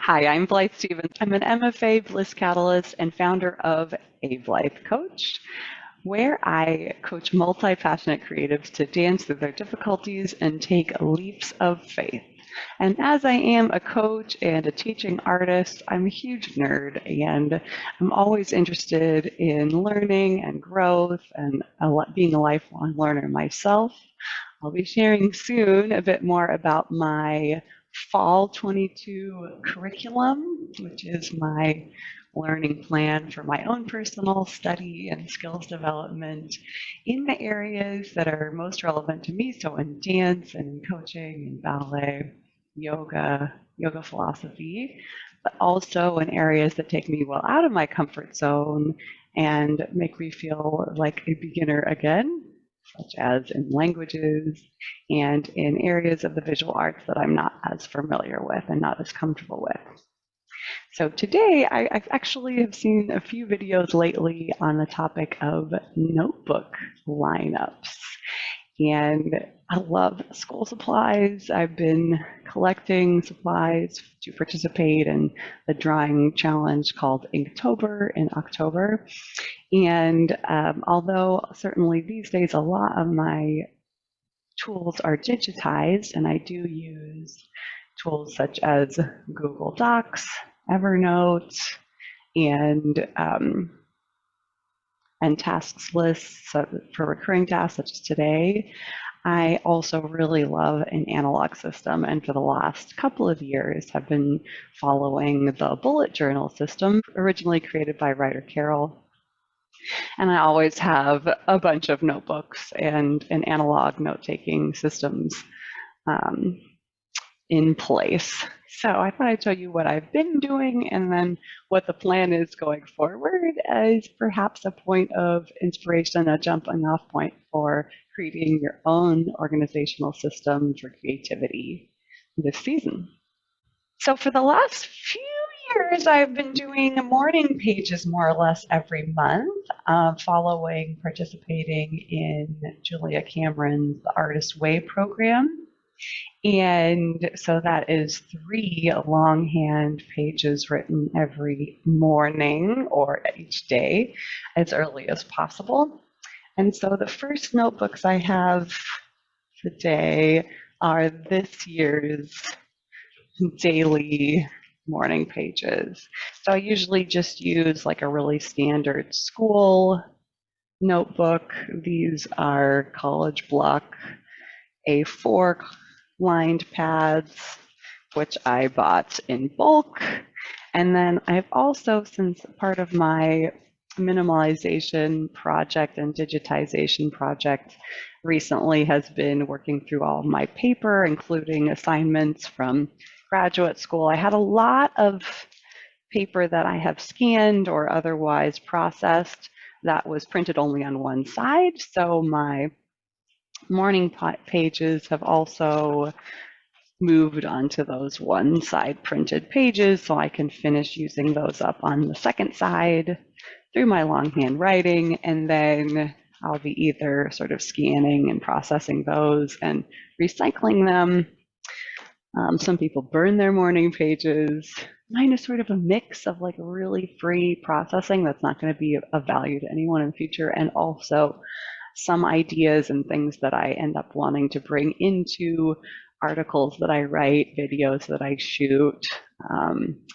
Hi, I'm Blythe Stevens. I'm an MFA Bliss Catalyst and founder of A Blythe Coach, where I coach multi-passionate creatives to dance through their difficulties and take leaps of faith. And as I am a coach and a teaching artist, I'm a huge nerd, and I'm always interested in learning and growth and being a lifelong learner myself. I'll be sharing soon a bit more about my Fall 22 curriculum, which is my learning plan for my own personal study and skills development in the areas that are most relevant to me. So in dance and in coaching and ballet, yoga philosophy, but also in areas that take me well out of my comfort zone and make me feel like a beginner again, such as in languages and in areas of the visual arts that I'm not as familiar with and not as comfortable with. So today, I actually have seen a few videos lately on the topic of notebook lineups. And I love school supplies. I've been collecting supplies to participate in the drawing challenge called Inktober in October. And although certainly these days a lot of my tools are digitized, and I do use tools such as Google Docs, Evernote, and tasks lists for recurring tasks such as today. I also really love an analog system, and for the last couple of years have been following the bullet journal system originally created by writer Carol. And I always have a bunch of notebooks and analog note-taking systems in place. So I thought I'd show you what I've been doing and then what the plan is going forward as perhaps a point of inspiration, a jumping off point for creating your own organizational system for creativity this season. So for the last few years, I've been doing morning pages more or less every month, participating in Julia Cameron's The Artist's Way program. And so that is 3 longhand pages written every morning or each day as early as possible. And so the first notebooks I have today are this year's daily morning pages. So I usually just use like a really standard school notebook. These are college block A4 lined pads, which I bought in bulk. And then I've also, since part of my minimalization project and digitization project recently has been working through all of my paper, including assignments from graduate school. I had a lot of paper that I have scanned or otherwise processed that was printed only on one side. So my morning pages have also moved onto those one side printed pages so I can finish using those up on the second side through my longhand writing, and then I'll be either sort of scanning and processing those and recycling them. Some people burn their morning pages. Mine is sort of a mix of like really free processing that's not going to be of value to anyone in the future, and also some ideas and things that I end up wanting to bring into articles that I write, videos that I shoot,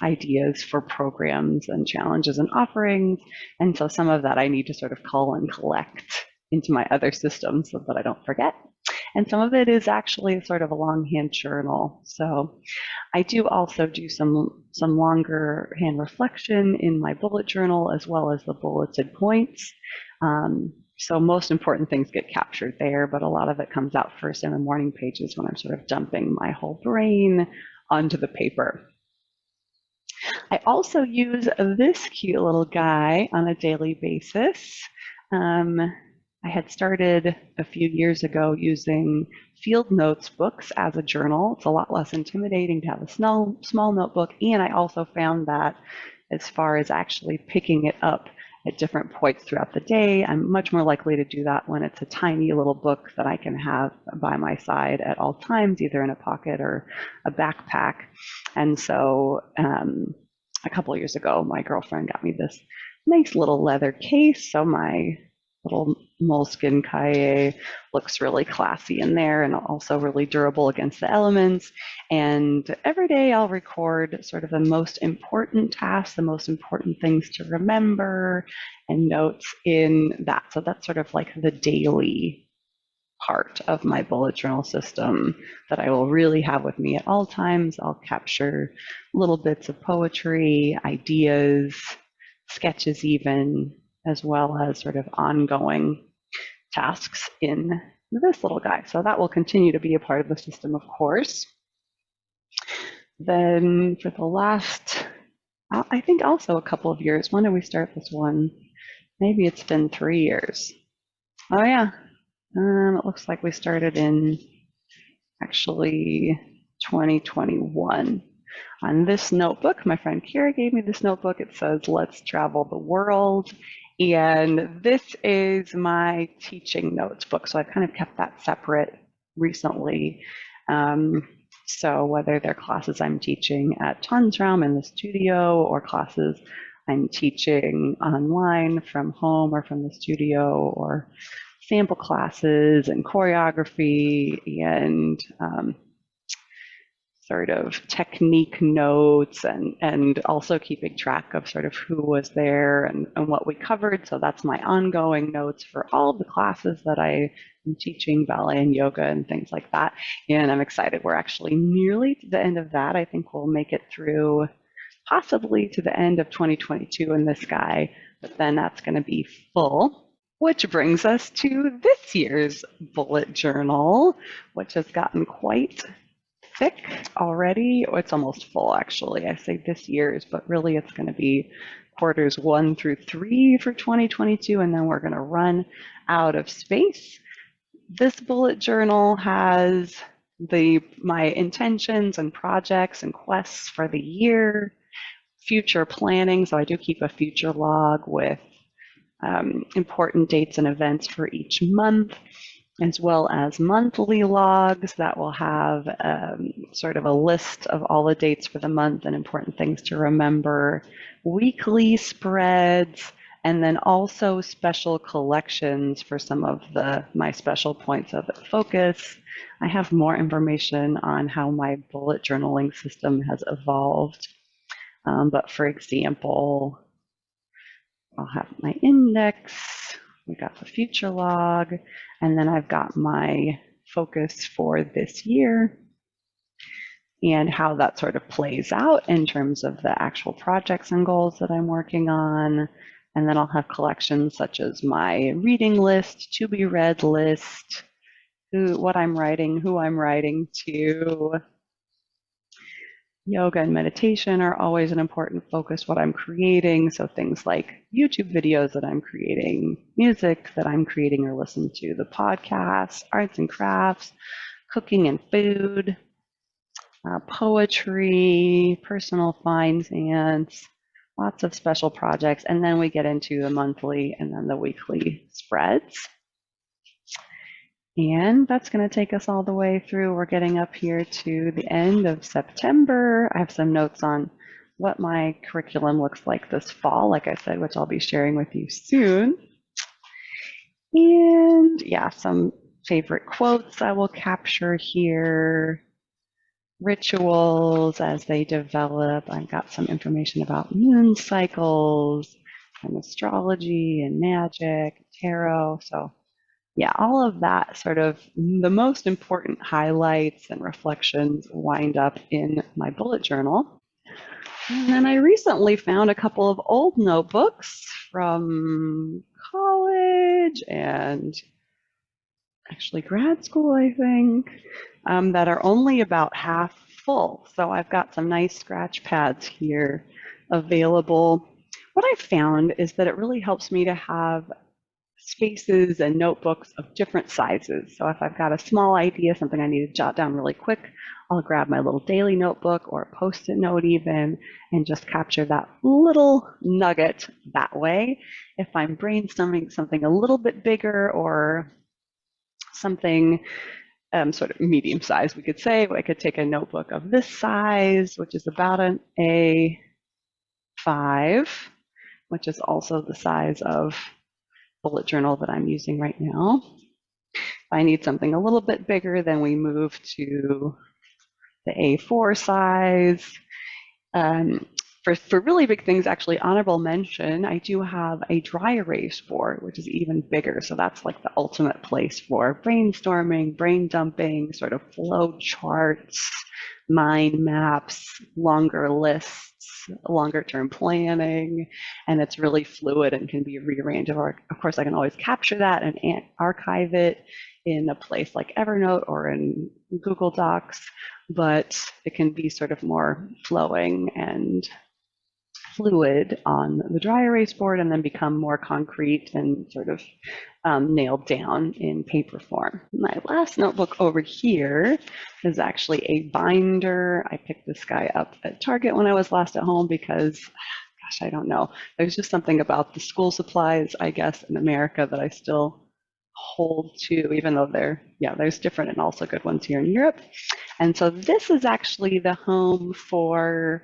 ideas for programs and challenges and offerings. And so some of that I need to sort of cull and collect into my other systems so that I don't forget. And some of it is actually sort of a longhand journal. So I do also do some longer hand reflection in my bullet journal as well as the bulleted points. So most important things get captured there, but a lot of it comes out first in the morning pages when I'm sort of dumping my whole brain onto the paper. I also use this cute little guy on a daily basis. I had started a few years ago using field notes books as a journal. It's a lot less intimidating to have a small notebook, and I also found that as far as actually picking it up at different points throughout the day. I'm much more likely to do that when it's a tiny little book that I can have by my side at all times, either in a pocket or a backpack. And so a couple of years ago, my girlfriend got me this nice little leather case. So my little Moleskine Cahier looks really classy in there and also really durable against the elements. And every day I'll record sort of the most important tasks, the most important things to remember, and notes in that. So that's sort of like the daily part of my bullet journal system that I will really have with me at all times. I'll capture little bits of poetry, ideas, sketches even, as well as sort of ongoing tasks in this little guy. So that will continue to be a part of the system, of course. Then for the last, I think also a couple of years, when did we start this one? Maybe it's been 3 years. Oh yeah, it looks like we started in actually 2021. On this notebook, my friend Kira gave me this notebook. It says, "Let's travel the world." And this is my teaching notes book. So I've kind of kept that separate recently. So whether they're classes I'm teaching at Tonsraum in the studio or classes I'm teaching online from home or from the studio, or sample classes and choreography and sort of technique notes, and also keeping track of sort of who was there and what we covered. So that's my ongoing notes for all of the classes that I am teaching, ballet and yoga and things like that. And I'm excited. We're actually nearly to the end of that. I think we'll make it through possibly to the end of 2022 in this guy, but then that's going to be full. Which brings us to this year's bullet journal, which has gotten quite thick already. It's almost full, actually. I say this year's, but really it's going to be quarters 1 through 3 for 2022, and then we're going to run out of space. This bullet journal has my intentions and projects and quests for the year, future planning. So I do keep a future log with important dates and events for each month, as well as monthly logs that will have sort of a list of all the dates for the month and important things to remember, weekly spreads, and then also special collections for some of my special points of focus. I have more information on how my bullet journaling system has evolved. But for example, I'll have my index, we got the future log, and then I've got my focus for this year and how that sort of plays out in terms of the actual projects and goals that I'm working on. And then I'll have collections such as my reading list, to be read list, what I'm writing, who I'm writing to. Yoga and meditation are always an important focus, what I'm creating. So things like YouTube videos that I'm creating, music that I'm creating or listen to, the podcasts, arts and crafts, cooking and food, poetry, personal finance, lots of special projects. And then we get into the monthly and then the weekly spreads. And that's going to take us all the way through. We're getting up here to the end of September. I have some notes on what my curriculum looks like this fall, like I said, which I'll be sharing with you soon. And yeah, some favorite quotes I will capture here, rituals as they develop. I've got some information about moon cycles and astrology and magic, tarot. So yeah, all of that sort of the most important highlights and reflections wind up in my bullet journal. And then I recently found a couple of old notebooks from college and actually grad school, I think, that are only about half full. So I've got some nice scratch pads here available. What I found is that it really helps me to have spaces and notebooks of different sizes. So if I've got a small idea, something I need to jot down really quick, I'll grab my little daily notebook or a post-it note even and just capture that little nugget that way. If I'm brainstorming something a little bit bigger or something sort of medium size, we could say, I could take a notebook of this size, which is about an A5, which is also the size of bullet journal that I'm using right now. If I need something a little bit bigger, then we move to the A4 size. For really big things, actually, honorable mention, I do have a dry erase board, which is even bigger. So that's like the ultimate place for brainstorming, brain dumping, sort of flow charts, mind maps, longer lists, longer term planning, and it's really fluid and can be rearranged. Of course, I can always capture that and archive it in a place like Evernote or in Google Docs, but it can be sort of more flowing and fluid on the dry erase board and then become more concrete and sort of nailed down in paper form. My last notebook over here is actually a binder. I picked this guy up at Target when I was last at home because, gosh, I don't know. There's just something about the school supplies, I guess, in America that I still hold to, even though there's different and also good ones here in Europe. And so this is actually the home for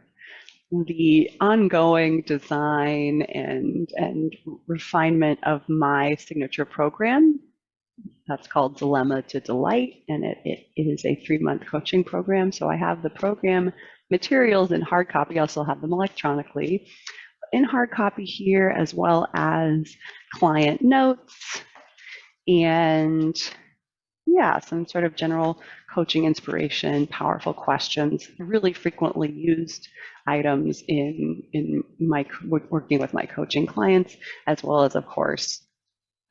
the ongoing design and refinement of my signature program. That's called Dilemma to Delight, and it is a 3-month coaching program. So I have the program materials in hard copy. I also have them electronically in hard copy here, as well as client notes and some sort of general coaching inspiration, powerful questions, really frequently used items in my working with my coaching clients, as well as, of course,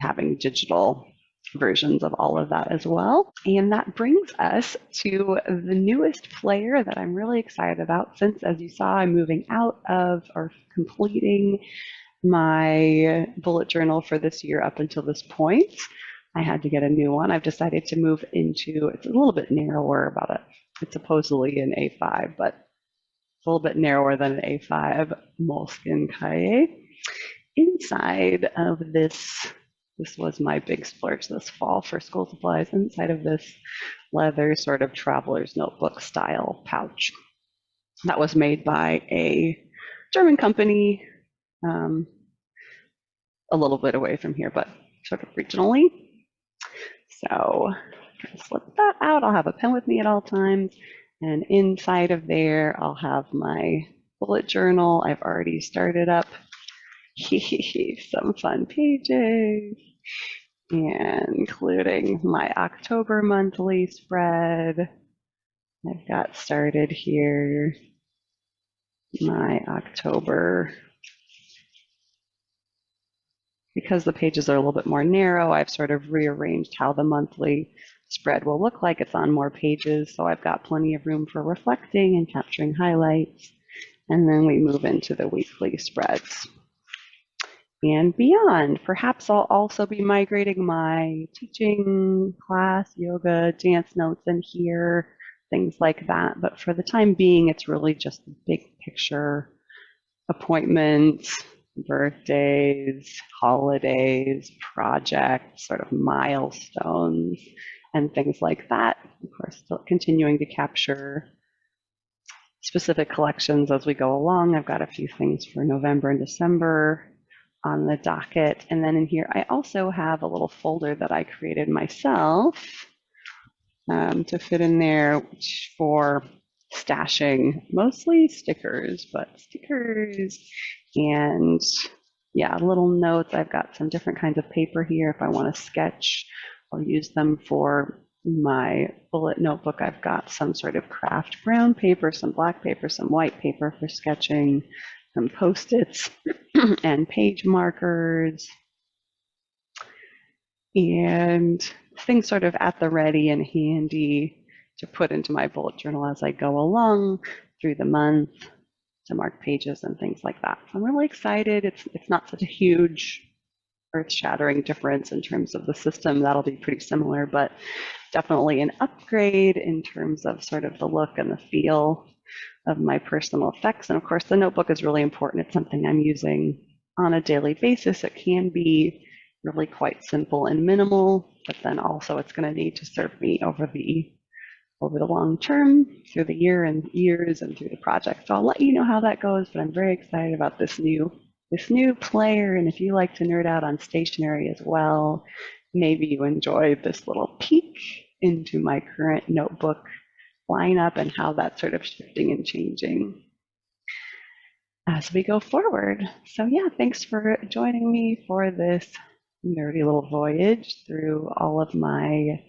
having digital versions of all of that as well. And that brings us to the newest player that I'm really excited about, since, as you saw, I'm moving out of or completing my bullet journal for this year up until this point. I had to get a new one. I've decided to move into, it's a little bit narrower about it. It's supposedly an A5, but it's a little bit narrower than an A5 Moleskine Cahier. Inside of this was my big splurge this fall for school supplies, inside of this leather sort of traveler's notebook style pouch. That was made by a German company, a little bit away from here, but sort of regionally. So slip that out. I'll have a pen with me at all times. And inside of there, I'll have my bullet journal. I've already started up some fun pages, including my October monthly spread. I've got started here my October. Because the pages are a little bit more narrow, I've sort of rearranged how the monthly spread will look like. It's on more pages, so I've got plenty of room for reflecting and capturing highlights. And then we move into the weekly spreads and beyond. Perhaps I'll also be migrating my teaching class, yoga, dance notes in here, things like that. But for the time being, it's really just the big picture appointments, birthdays, holidays, projects, sort of milestones, and things like that. Of course, still continuing to capture specific collections as we go along. I've got a few things for November and December on the docket. And then in here, I also have a little folder that I created myself to fit in there for stashing mostly stickers, but stickers and little notes. I've got some different kinds of paper here. If I want to sketch, I'll use them for my bullet notebook. I've got some sort of craft brown paper, some black paper, some white paper for sketching, some Post-its and page markers, and things sort of at the ready and handy to put into my bullet journal as I go along through the month to mark pages and things like that. So I'm really excited. It's not such a huge earth-shattering difference in terms of the system. That'll be pretty similar, but definitely an upgrade in terms of sort of the look and the feel of my personal effects. And of course, the notebook is really important. It's something I'm using on a daily basis. It can be really quite simple and minimal, but then also it's going to need to serve me over the long term, through the year and years and through the project. So I'll let you know how that goes, but I'm very excited about this new player. And if you like to nerd out on stationery as well, maybe you enjoy this little peek into my current notebook lineup and how that's sort of shifting and changing as we go forward. So yeah, thanks for joining me for this nerdy little voyage through all of my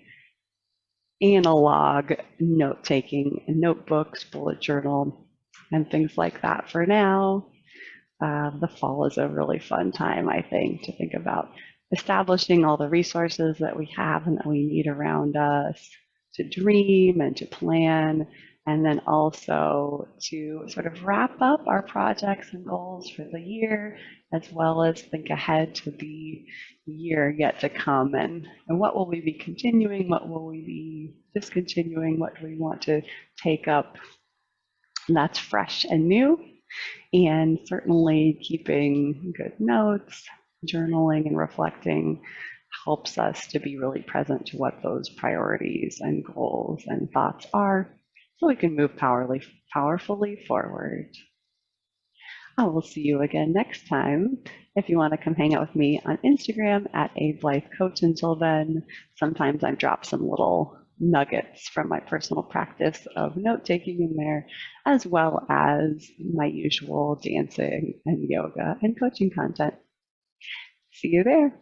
analog note-taking notebooks, bullet journal, and things like that for now. The fall is a really fun time, I think, to think about establishing all the resources that we have and that we need around us to dream and to plan, and then also to sort of wrap up our projects and goals for the year, as well as think ahead to the year yet to come, and what will we be continuing, what will we be discontinuing, what do we want to take up that's fresh and new. And certainly keeping good notes, journaling, and reflecting helps us to be really present to what those priorities and goals and thoughts are so we can move powerfully forward. I will see you again next time. If you want to come hang out with me on Instagram at AbeLifeCoach, until then, sometimes I drop some little nuggets from my personal practice of note taking in there, as well as my usual dancing and yoga and coaching content. See you there.